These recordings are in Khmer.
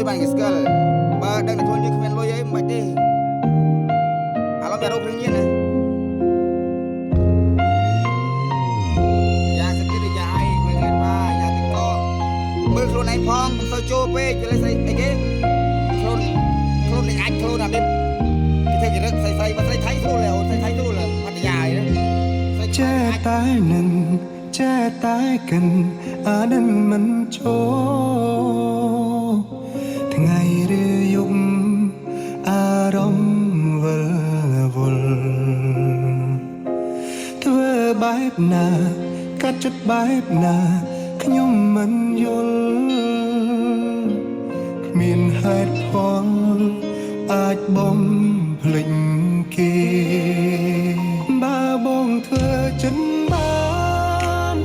បានគេស្គាល់បើដឹងតែខ្លួនយើងគ្មានលុយអីមិនបាច់ទេឥឡូវតែរករឿងញៀនណាយ៉ាសិទ្ធិយ៉ាអីគ្មានបាទយ៉ាទីកមើលខ្លួនឯងផងមិនសូវចូលពេកគេលេស្អីគេខ្លួននេះអាចខ្លួនអាមានគេធ្វើគេរឹកស្អីបើស្អីថៃស្រួលអូនស្អីថៃស្រួលអត់យ៉ាអីណាចេះតែនឹងចេះតែកិនអានឹងមិនចូលថ្ងៃឬយប់អារម្មណ៍វិលវល់ធ្វើបែបណាកាត់ចិត្តបែបណាខ្ញុំមិនយល់គ្មានហេតុផលអាចបំភ្លេចគេបើបងធ្វើចិនបាន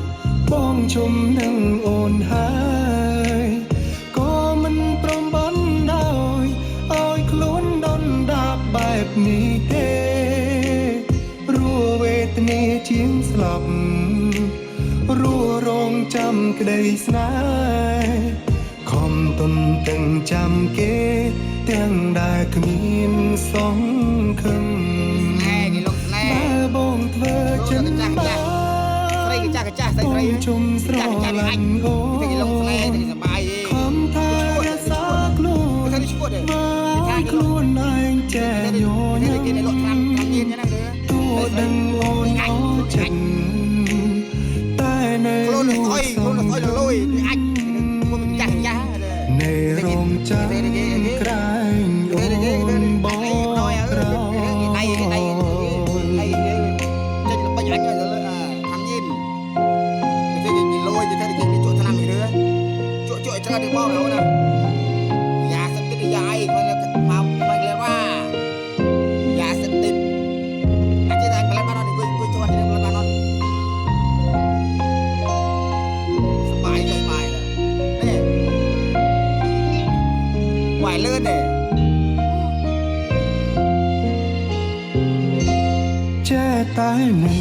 បងជុំនឹងអូនហើយក៏មិនព្រមបានដោយឲ្យខ្លួនដុនដាបបែបនេះទេរួវេទនាជាងស្លាប់រួរងចាំក្តីស្នេហ៍ខំទុនទាំងចាំគេទាំងដែលគ្មានសង្ឃឹមបើបងធ្វើចិនបានស្រីកចាស់ស្រីជុំស្រឡាញ់អូនគេលងស្នេហ៍សបាយទេខំថារសាខ្លួនបើខ្លួនឯងចេះយល់គេលក់ត្រាំញៀនហ្នឹងទោះដឹងអូនអត់ចិត្តតែនៅខ្លួនអុយលុយអាចមកចាស់នៅរងចាំក្រែងអូនបងក្រោយដៃចេញល្បិចអាចទៅខាងញៀនគេលុយគេជក់ឆ្នាំនេះឬជក់ច្រើនទៅបងអូនណាយ៉ាសិតទឹកយ៉ាអីគាត់មកមកលេว่าយ៉ាសិតទឹកអាចតែក្លែបានអត់អង្គុយជាប់នេះបានអត់សបាយใจបាយនេះវាយលឿនទេចេះតែនឹង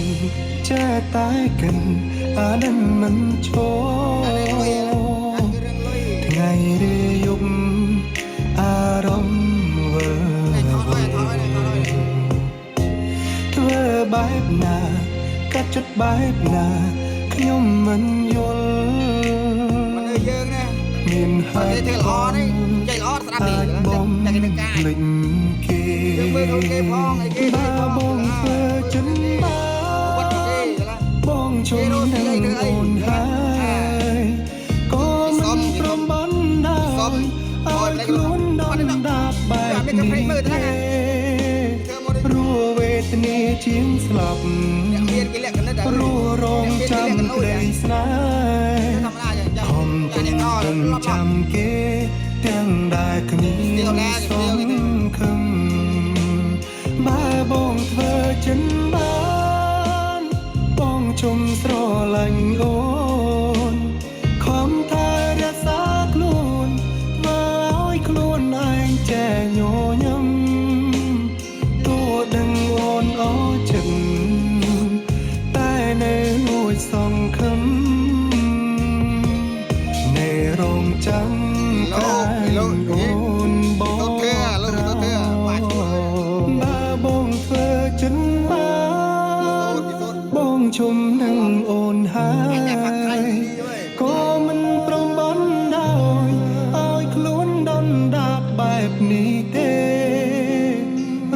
ចេះតែកិនអានឹងមិនឈរថ្ងៃឬយប់អារម្មណ៍វិលធ្វើបែបណាកាត់ចិត្តបែបណាខ្ញុំមិនយល់មិនយើងណាមានហើយទេល្អនេះใจល្អស្ដាប់នេះតែគេនឹងការភ្លេចគេយើងមើលអូនគេផងអីគេបងធ្វើចិនបានបងជុំនឹងអូនហើយក៏មិនព្រមបានដែរឲ្យខ្លួនដនដាបបែបនេះទេរួវេទនាជាងស្លាប់រួរងចាំក្តីស្នេហ៍ខំទុំទាំងចាំគេទាំងដែលគ្មានសង្ឃឹមបើបងធ្វើចិនបានបងជុំស្រឡាញ់អូនខំថារក្សាខ្លួនធ្វើឲ្យខ្លួនឯងចេះញញឹមទោះដឹងអូនអត់ចិត្តតែនៅនួចសង្ឃឹមនៅរងចាំកាយអូនបងបើបងធ្វើចិនបានបងជុំនឹងអូនហើយក៏មិនព្រមបានដោយឲ្យខ្លួនដនដាបបែបនេះទេ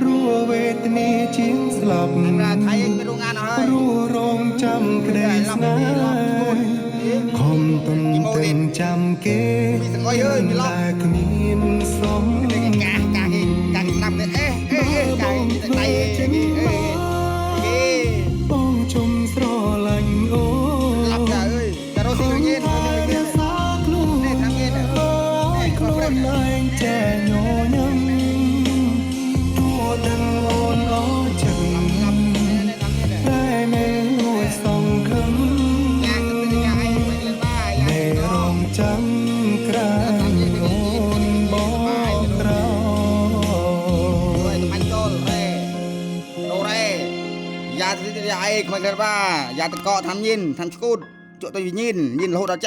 រួវេទនាជាងស្លាប់រួរងចាំក្តីស្នេហ៍ខំទុនទាំងចាំគេតែគ្មានសំការស្ដាប់ទេបងជុំស្រឡាញ់អូឡាប់ចាអើយតែរស់ស៊ីញៀនសាខ្លួននេះថាញៀនឲ្យខ្លួនឯងចេះញញឹមទោះដឹងអូនអត់ចិត្តតែនៅនួចសង្ឃឹមនៅរងចាំក្រែងអូនបងក្រោយយ៉ាទៅយ៉ាអីខ្មៅក្រាបាយ៉ាតកកthamញៀនthamឈូតជក់ទៅញៀនរហូតដល់